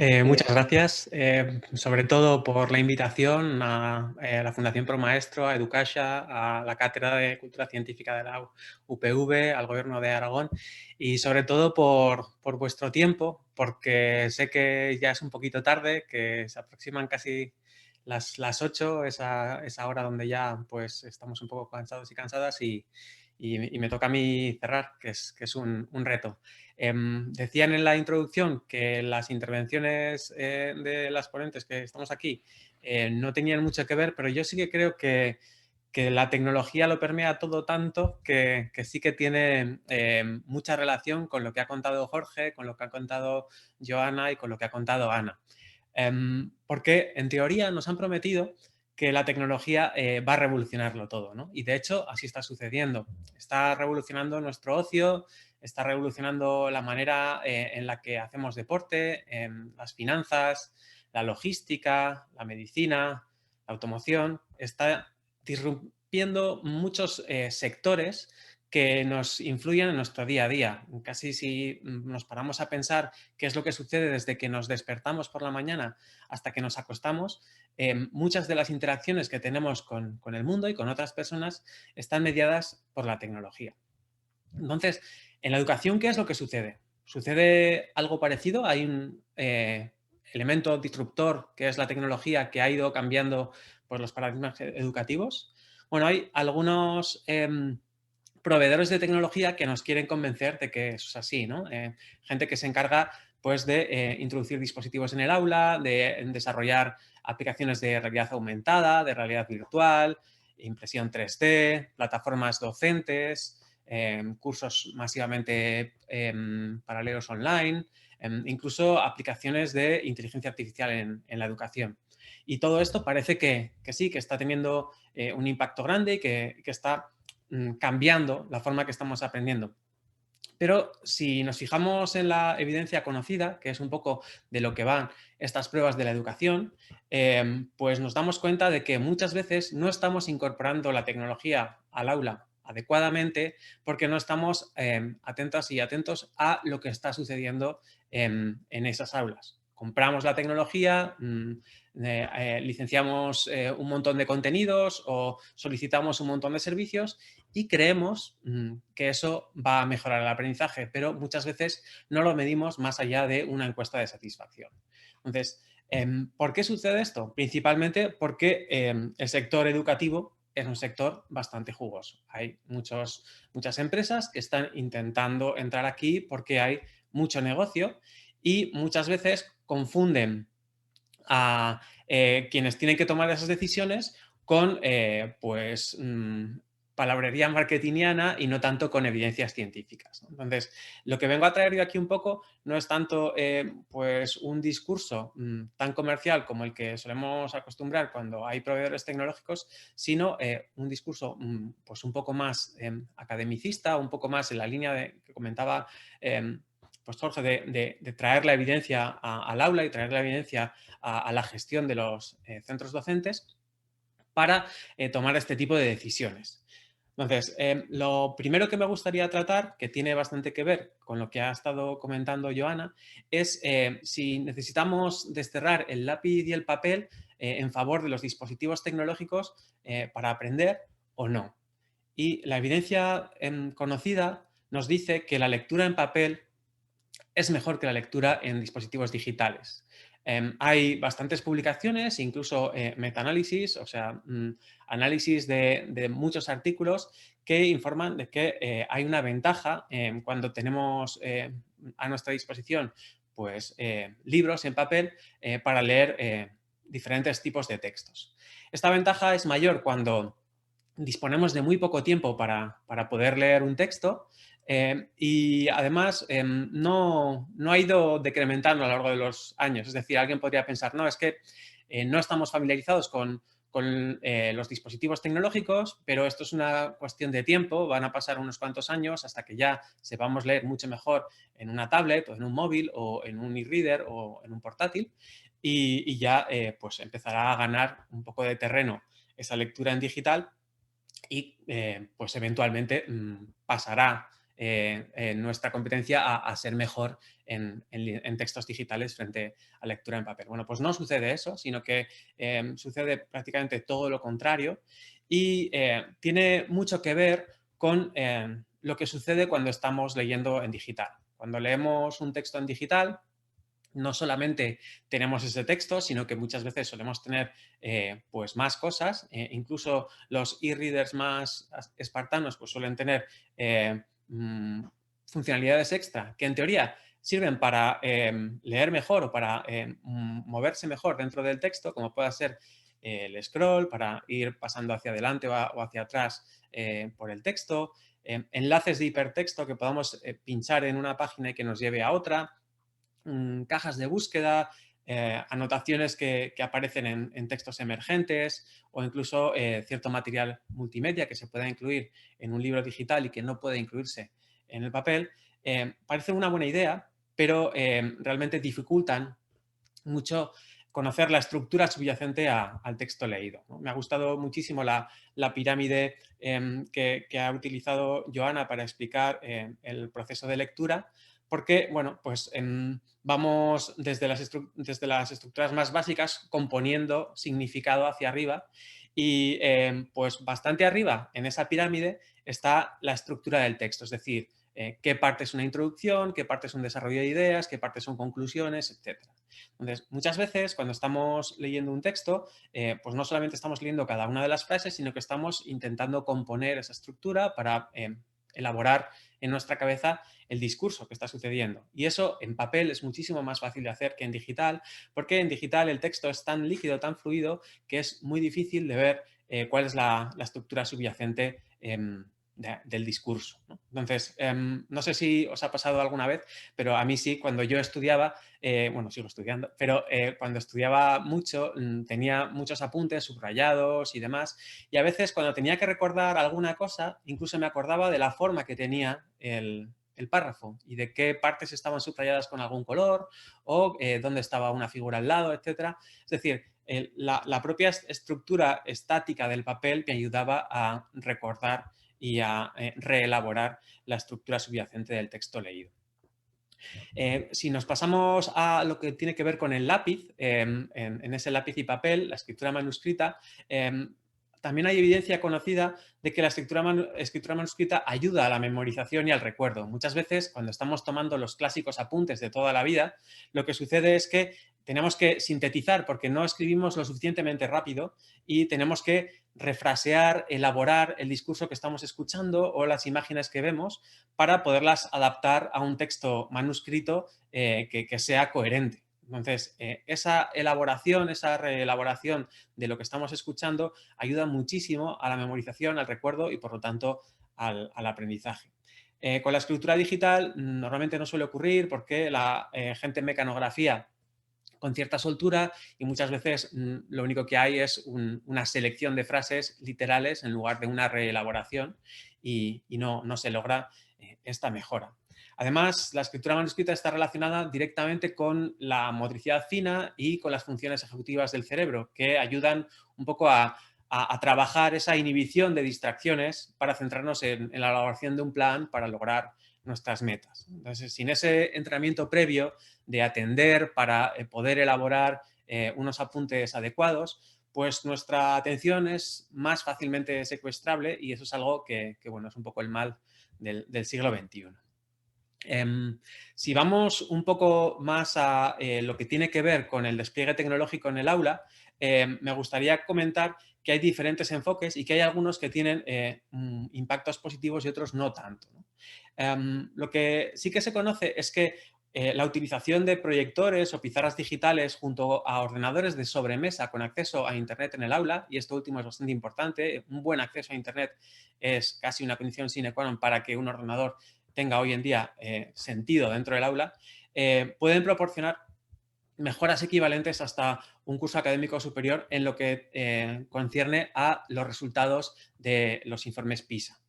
Muchas Eh, gracias, sobre todo por la invitación a la Fundación ProMaestro, a Educasha, a la Cátedra de Cultura Científica de la UPV, al Gobierno de Aragón y sobre todo por vuestro tiempo, porque sé que ya es un poquito tarde, que se aproximan casi las 8, esa hora donde ya pues estamos un poco cansados y cansadas y me toca a mí cerrar, que es un reto. Decían en la introducción que las intervenciones de las ponentes que estamos aquí no tenían mucho que ver, pero yo sí que creo que la tecnología lo permea todo tanto que sí que tiene mucha relación con lo que ha contado Jorge, con lo que ha contado Joana y con lo que ha contado Ana. Porque en teoría nos han prometido que la tecnología va a revolucionarlo todo, ¿no? Y de hecho así está sucediendo. Está revolucionando nuestro ocio, está revolucionando la manera en la que hacemos deporte, las finanzas, la logística, la medicina, la automoción. Está disrumpiendo muchos sectores que nos influyen en nuestro día a día. Casi si nos paramos a pensar qué es lo que sucede desde que nos despertamos por la mañana hasta que nos acostamos, muchas de las interacciones que tenemos con el mundo y con otras personas están mediadas por la tecnología. Entonces, en la educación, ¿qué es lo que sucede? ¿Sucede algo parecido? Hay un elemento disruptor que es la tecnología que ha ido cambiando pues, los paradigmas educativos. Bueno, hay algunos proveedores de tecnología que nos quieren convencer de que eso es así, ¿no? Gente que se encarga pues, de introducir dispositivos en el aula, de desarrollar aplicaciones de realidad aumentada, de realidad virtual, impresión 3D, plataformas docentes, cursos masivamente paralelos online, incluso aplicaciones de inteligencia artificial en la educación. Y todo esto parece que sí, que está teniendo un impacto grande y que está cambiando la forma que estamos aprendiendo. Pero si nos fijamos en la evidencia conocida, que es un poco de lo que van estas pruebas de la educación, pues nos damos cuenta de que muchas veces no estamos incorporando la tecnología al aula adecuadamente porque no estamos atentas y atentos a lo que está sucediendo en esas aulas. Compramos la tecnología, licenciamos un montón de contenidos o solicitamos un montón de servicios y creemos que eso va a mejorar el aprendizaje, pero muchas veces no lo medimos más allá de una encuesta de satisfacción. Entonces, ¿por qué sucede esto? Principalmente porque el sector educativo es un sector bastante jugoso. Hay muchas empresas que están intentando entrar aquí porque hay mucho negocio y muchas veces confunden a quienes tienen que tomar esas decisiones con palabrería marketingiana y no tanto con evidencias científicas, ¿no? Entonces, lo que vengo a traer yo aquí un poco no es tanto pues un discurso tan comercial como el que solemos acostumbrar cuando hay proveedores tecnológicos, sino un discurso pues un poco más academicista, un poco más en la línea que comentaba pues Jorge, de traer la evidencia al aula y traer la evidencia a la gestión de los centros docentes para tomar este tipo de decisiones. Entonces, lo primero que me gustaría tratar, que tiene bastante que ver con lo que ha estado comentando Joana, es si necesitamos desterrar el lápiz y el papel en favor de los dispositivos tecnológicos para aprender o no. Y la evidencia conocida nos dice que la lectura en papel es mejor que la lectura en dispositivos digitales. Hay bastantes publicaciones, incluso metaanálisis, o sea, análisis de muchos artículos que informan de que hay una ventaja cuando tenemos a nuestra disposición pues, libros en papel para leer diferentes tipos de textos. Esta ventaja es mayor cuando disponemos de muy poco tiempo para poder leer un texto y además no ha ido decrementando a lo largo de los años. Es decir, alguien podría pensar, no, es que no estamos familiarizados con los dispositivos tecnológicos, pero esto es una cuestión de tiempo, van a pasar unos cuantos años hasta que ya sepamos leer mucho mejor en una tablet o en un móvil o en un e-reader o en un portátil y ya pues empezará a ganar un poco de terreno esa lectura en digital y pues eventualmente pasará nuestra competencia a ser mejor en textos digitales frente a lectura en papel. Bueno, pues no sucede eso, sino que sucede prácticamente todo lo contrario y tiene mucho que ver con lo que sucede cuando estamos leyendo en digital. Cuando leemos un texto en digital, no solamente tenemos ese texto, sino que muchas veces solemos tener pues más cosas. Incluso los e-readers más espartanos pues suelen tener funcionalidades extra que en teoría sirven para leer mejor o para moverse mejor dentro del texto, como pueda ser el scroll para ir pasando hacia adelante o hacia atrás por el texto, enlaces de hipertexto que podamos pinchar en una página y que nos lleve a otra, cajas de búsqueda, anotaciones que aparecen en textos emergentes o incluso cierto material multimedia que se pueda incluir en un libro digital y que no puede incluirse en el papel, parece una buena idea, pero realmente dificultan mucho conocer la estructura subyacente al texto leído, ¿no? Me ha gustado muchísimo la pirámide que ha utilizado Joana para explicar el proceso de lectura, porque, bueno, pues vamos desde las estructuras más básicas componiendo significado hacia arriba y pues bastante arriba en esa pirámide está la estructura del texto, es decir, qué parte es una introducción, qué parte es un desarrollo de ideas, qué parte son conclusiones, etcétera. Entonces, muchas veces cuando estamos leyendo un texto, pues no solamente estamos leyendo cada una de las frases, sino que estamos intentando componer esa estructura para elaborar en nuestra cabeza el discurso que está sucediendo. Y eso en papel es muchísimo más fácil de hacer que en digital, porque en digital el texto es tan líquido, tan fluido, que es muy difícil de ver cuál es la estructura subyacente del discurso, ¿no? Entonces, no sé si os ha pasado alguna vez, pero a mí sí, cuando yo estudiaba, bueno, sigo estudiando, pero cuando estudiaba mucho tenía muchos apuntes subrayados y demás, y a veces cuando tenía que recordar alguna cosa, incluso me acordaba de la forma que tenía el párrafo y de qué partes estaban subrayadas con algún color o dónde estaba una figura al lado, etcétera. Es decir, la propia estructura estática del papel me ayudaba a recordar y a reelaborar la estructura subyacente del texto leído. Si nos pasamos a lo que tiene que ver con el lápiz, en ese lápiz y papel, la escritura manuscrita, también hay evidencia conocida de que la escritura manuscrita ayuda a la memorización y al recuerdo. Muchas veces, cuando estamos tomando los clásicos apuntes de toda la vida, lo que sucede es que tenemos que sintetizar porque no escribimos lo suficientemente rápido y tenemos que refrasear, elaborar el discurso que estamos escuchando o las imágenes que vemos para poderlas adaptar a un texto manuscrito que sea coherente. Entonces, esa elaboración, esa reelaboración de lo que estamos escuchando ayuda muchísimo a la memorización, al recuerdo y, por lo tanto, al aprendizaje. Con la escritura digital normalmente no suele ocurrir porque la gente en mecanografía con cierta soltura y muchas veces lo único que hay es una selección de frases literales en lugar de una reelaboración y no se logra esta mejora. Además, la escritura manuscrita está relacionada directamente con la motricidad fina y con las funciones ejecutivas del cerebro, que ayudan un poco a trabajar esa inhibición de distracciones para centrarnos en la elaboración de un plan para lograr nuestras metas. Entonces, sin ese entrenamiento previo de atender para poder elaborar unos apuntes adecuados, pues nuestra atención es más fácilmente secuestrable y eso es algo que bueno, es un poco el mal del siglo XXI. Si vamos un poco más a lo que tiene que ver con el despliegue tecnológico en el aula, me gustaría comentar que hay diferentes enfoques y que hay algunos que tienen impactos positivos y otros no tanto, ¿no? Lo que sí que se conoce es que la utilización de proyectores o pizarras digitales junto a ordenadores de sobremesa con acceso a Internet en el aula, y esto último es bastante importante, un buen acceso a Internet es casi una condición sine qua non para que un ordenador tenga hoy en día sentido dentro del aula, pueden proporcionar mejoras equivalentes hasta un curso académico superior en lo que concierne a los resultados de los informes PISA.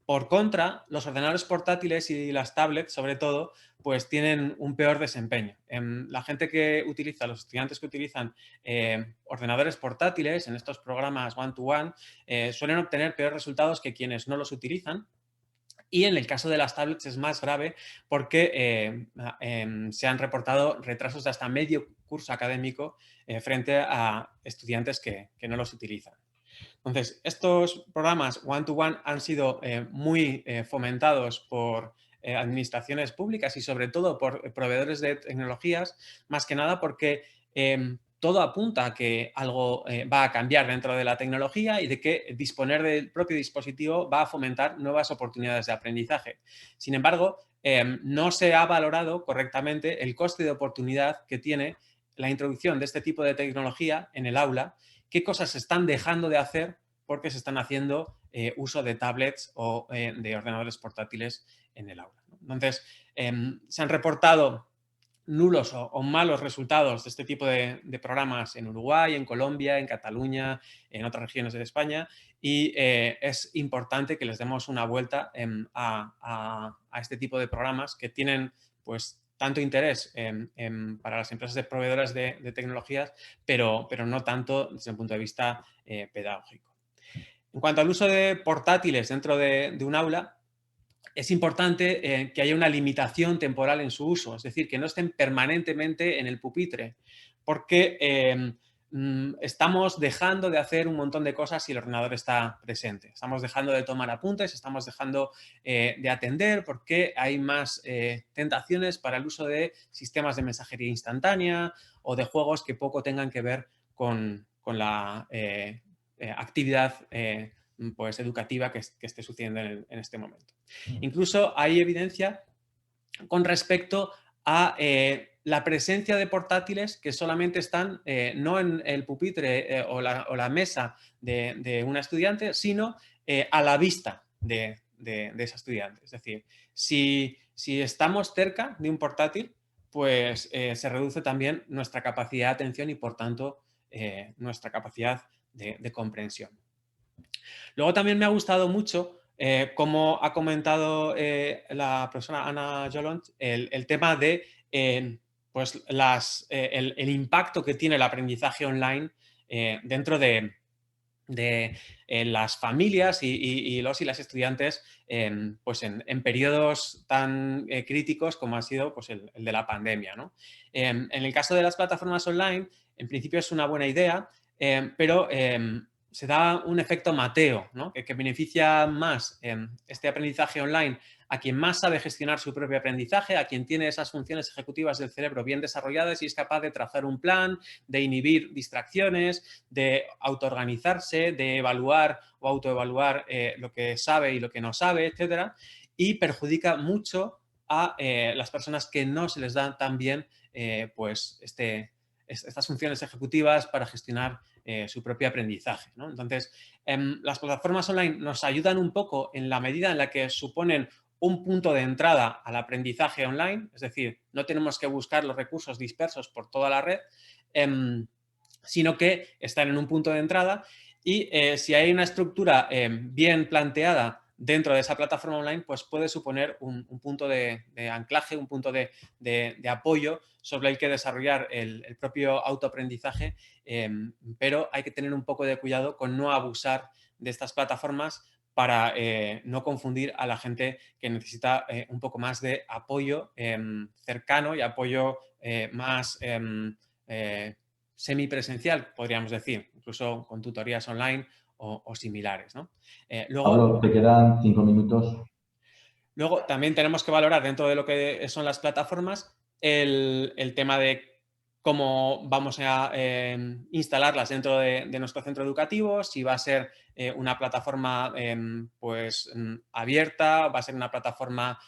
Por contra, los ordenadores portátiles y las tablets, sobre todo, pues tienen un peor desempeño. La gente que utiliza, los estudiantes que utilizan ordenadores portátiles en estos programas one-to-one, suelen obtener peores resultados que quienes no los utilizan. Y en el caso de las tablets es más grave porque se han reportado retrasos de hasta medio curso académico frente a estudiantes que no los utilizan. Entonces, estos programas one-to-one han sido muy fomentados por administraciones públicas y sobre todo por proveedores de tecnologías, más que nada porque todo apunta a que algo va a cambiar dentro de la tecnología y de que disponer del propio dispositivo va a fomentar nuevas oportunidades de aprendizaje. Sin embargo, no se ha valorado correctamente el coste de oportunidad que tiene la introducción de este tipo de tecnología en el aula, qué cosas se están dejando de hacer porque se están haciendo uso de tablets o de ordenadores portátiles en el aula. Entonces, se han reportado nulos o malos resultados de este tipo de programas en Uruguay, en Colombia, en Cataluña, en otras regiones de España, y es importante que les demos una vuelta a este tipo de programas que tienen pues tanto interés para las empresas de proveedoras de tecnologías, pero no tanto desde el punto de vista pedagógico. En cuanto al uso de portátiles dentro de un aula, es importante que haya una limitación temporal en su uso, es decir, que no estén permanentemente en el pupitre, porque estamos dejando de hacer un montón de cosas si el ordenador está presente. Estamos dejando de tomar apuntes, estamos dejando de atender porque hay más tentaciones para el uso de sistemas de mensajería instantánea o de juegos que poco tengan que ver con la actividad pues, educativa que esté sucediendo en este momento. Incluso hay evidencia con respecto a la presencia de portátiles que solamente están no en el pupitre o la mesa de una estudiante, sino a la vista de esa estudiante. Es decir, si estamos cerca de un portátil, pues se reduce también nuestra capacidad de atención y, por tanto, nuestra capacidad de comprensión. Luego también me ha gustado mucho, como ha comentado la profesora Ana Jolont, el tema de pues el impacto que tiene el aprendizaje online dentro de las familias y los y las estudiantes pues en periodos tan críticos como ha sido pues el de la pandemia, ¿no? En el caso de las plataformas online, en principio es una buena idea, pero se da un efecto Mateo, ¿no? que beneficia más este aprendizaje online a quien más sabe gestionar su propio aprendizaje, a quien tiene esas funciones ejecutivas del cerebro bien desarrolladas y es capaz de trazar un plan, de inhibir distracciones, de autoorganizarse, de evaluar o autoevaluar lo que sabe y lo que no sabe, etcétera, y perjudica mucho a las personas que no se les dan tan bien pues estas funciones ejecutivas para gestionar su propio aprendizaje, ¿no? Entonces, las plataformas online nos ayudan un poco en la medida en la que suponen un punto de entrada al aprendizaje online, es decir, no tenemos que buscar los recursos dispersos por toda la red, sino que están en un punto de entrada y si hay una estructura bien planteada dentro de esa plataforma online, pues puede suponer un punto de anclaje, un punto de apoyo sobre el que desarrollar el propio autoaprendizaje, pero hay que tener un poco de cuidado con no abusar de estas plataformas para no confundir a la gente que necesita un poco más de apoyo cercano y apoyo más semipresencial, podríamos decir, incluso con tutorías online o similares, ¿no? Pablo, te quedan 5 minutos. Luego también tenemos que valorar dentro de lo que son las plataformas el tema de cómo vamos a instalarlas dentro de nuestro centro educativo, si va a ser una plataforma pues abierta, va a ser una plataforma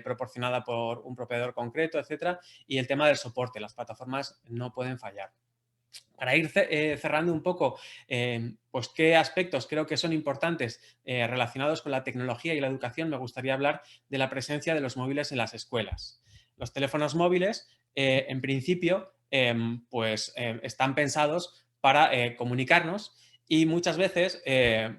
proporcionada por un proveedor concreto, etcétera, y el tema del soporte. Las plataformas no pueden fallar. Para ir cerrando un poco, pues qué aspectos creo que son importantes relacionados con la tecnología y la educación, me gustaría hablar de la presencia de los móviles en las escuelas. Los teléfonos móviles, en principio, pues están pensados para comunicarnos y muchas veces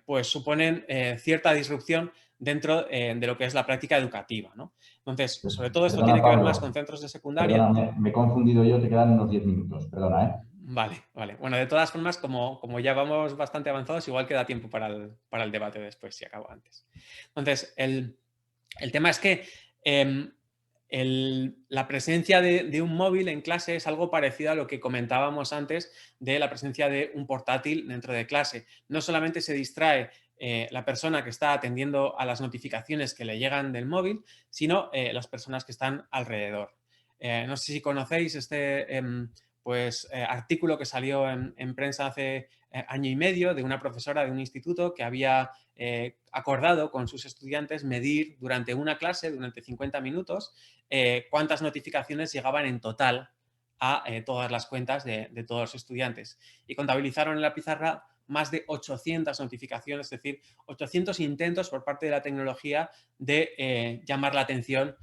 pues suponen cierta disrupción dentro de lo que es la práctica educativa, ¿no? Entonces, sobre todo esto Perdona, tiene que ver más con Pablo. centros de secundaria. Perdona, me he confundido yo, te quedan unos 10 minutos. Perdona, ¿eh? Vale, vale. Bueno, de todas formas, como ya vamos bastante avanzados, igual queda tiempo para el debate después, si acabo antes. Entonces, El tema es que la presencia de un móvil en clase es algo parecido a lo que comentábamos antes de la presencia de un portátil dentro de clase. No solamente se distrae la persona que está atendiendo a las notificaciones que le llegan del móvil, sino las personas que están alrededor. No sé si conocéis este artículo que salió en prensa hace año y medio de una profesora de un instituto que había acordado con sus estudiantes medir durante una clase, durante 50 minutos, cuántas notificaciones llegaban en total a todas las cuentas de todos los estudiantes. Y contabilizaron en la pizarra más de 800 notificaciones, es decir, 800 intentos por parte de la tecnología de llamar la atención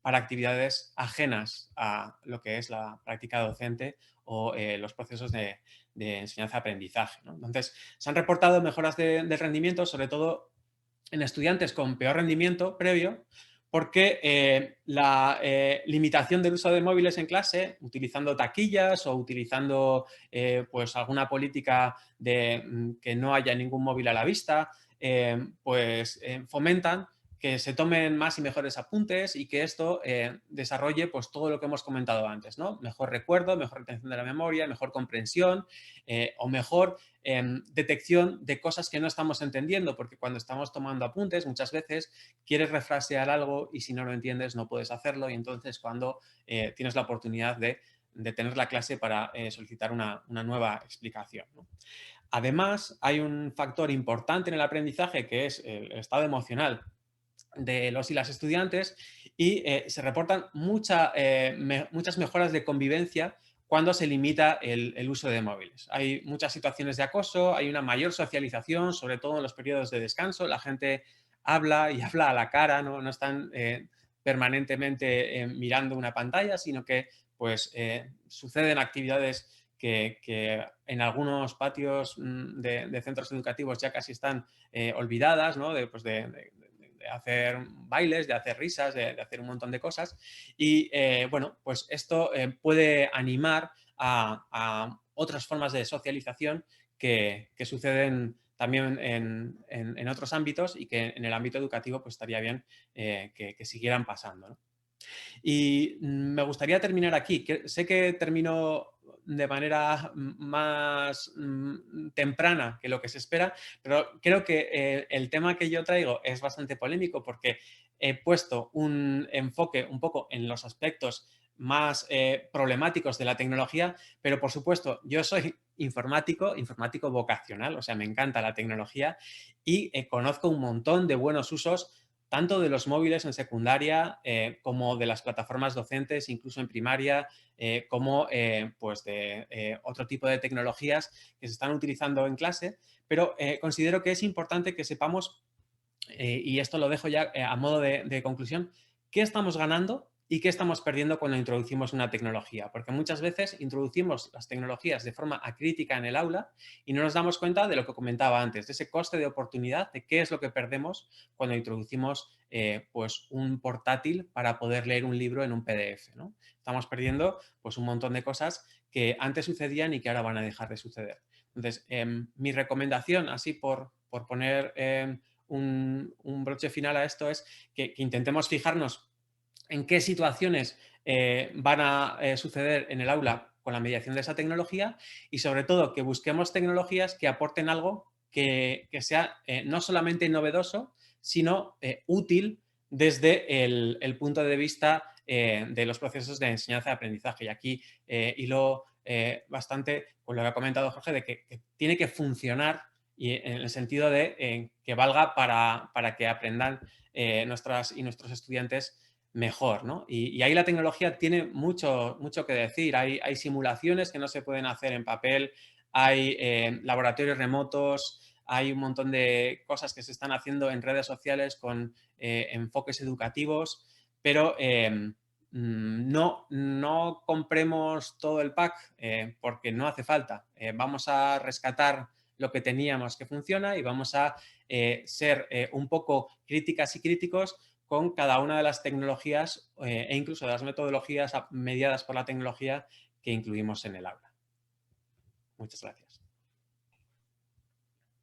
para actividades ajenas a lo que es la práctica docente o los procesos de enseñanza-aprendizaje, ¿no? Entonces, se han reportado mejoras de rendimiento, sobre todo en estudiantes con peor rendimiento previo, porque la limitación del uso de móviles en clase, utilizando taquillas o utilizando pues alguna política de que no haya ningún móvil a la vista, fomentan que se tomen más y mejores apuntes y que esto desarrolle pues todo lo que hemos comentado antes, ¿no? Mejor recuerdo, mejor retención de la memoria, mejor comprensión o mejor detección de cosas que no estamos entendiendo, porque cuando estamos tomando apuntes muchas veces quieres refrasear algo y si no lo entiendes no puedes hacerlo, y entonces cuando tienes la oportunidad de tener la clase para solicitar una nueva explicación, ¿no? Además, hay un factor importante en el aprendizaje que es el estado emocional de los y las estudiantes y se reportan muchas mejoras de convivencia cuando se limita el uso de móviles. Hay muchas situaciones de acoso, hay una mayor socialización, sobre todo en los periodos de descanso. La gente habla y habla a la cara, no están permanentemente mirando una pantalla, sino que pues, suceden actividades que en algunos patios de centros educativos ya casi están olvidadas, ¿no? De hacer bailes, de hacer risas, de hacer un montón de cosas. Y bueno, pues esto puede animar a otras formas de socialización que suceden también en otros ámbitos y que en el ámbito educativo pues estaría bien que siguieran pasando, ¿no? Y me gustaría terminar aquí. Sé que termino de manera más temprana que lo que se espera, pero creo que el tema que yo traigo es bastante polémico porque he puesto un enfoque un poco en los aspectos más problemáticos de la tecnología, pero por supuesto yo soy informático vocacional, o sea, me encanta la tecnología y conozco un montón de buenos usos tanto de los móviles en secundaria como de las plataformas docentes, incluso en primaria, como pues de otro tipo de tecnologías que se están utilizando en clase, pero considero que es importante que sepamos, y esto lo dejo ya a modo de conclusión, qué estamos ganando y qué estamos perdiendo cuando introducimos una tecnología, porque muchas veces introducimos las tecnologías de forma acrítica en el aula y no nos damos cuenta de lo que comentaba antes, de ese coste de oportunidad, de qué es lo que perdemos cuando introducimos pues un portátil para poder leer un libro en un PDF, ¿no? Estamos perdiendo pues un montón de cosas que antes sucedían y que ahora van a dejar de suceder. Entonces, mi recomendación, así por poner un broche final a esto, es que intentemos fijarnos en qué situaciones van a suceder en el aula con la mediación de esa tecnología y sobre todo que busquemos tecnologías que aporten algo que sea no solamente novedoso, sino útil desde el punto de vista de los procesos de enseñanza y aprendizaje. Y aquí hilo bastante con lo que ha comentado Jorge, de que tiene que funcionar y en el sentido de que valga para que aprendan nuestras y nuestros estudiantes mejor, ¿no? Y ahí la tecnología tiene mucho que decir. Hay simulaciones que no se pueden hacer en papel, hay laboratorios remotos, hay un montón de cosas que se están haciendo en redes sociales con enfoques educativos, pero no compremos todo el pack porque no hace falta. Vamos a rescatar lo que teníamos que funciona y vamos a ser un poco críticas y críticos con cada una de las tecnologías e incluso de las metodologías mediadas por la tecnología que incluimos en el aula. Muchas gracias.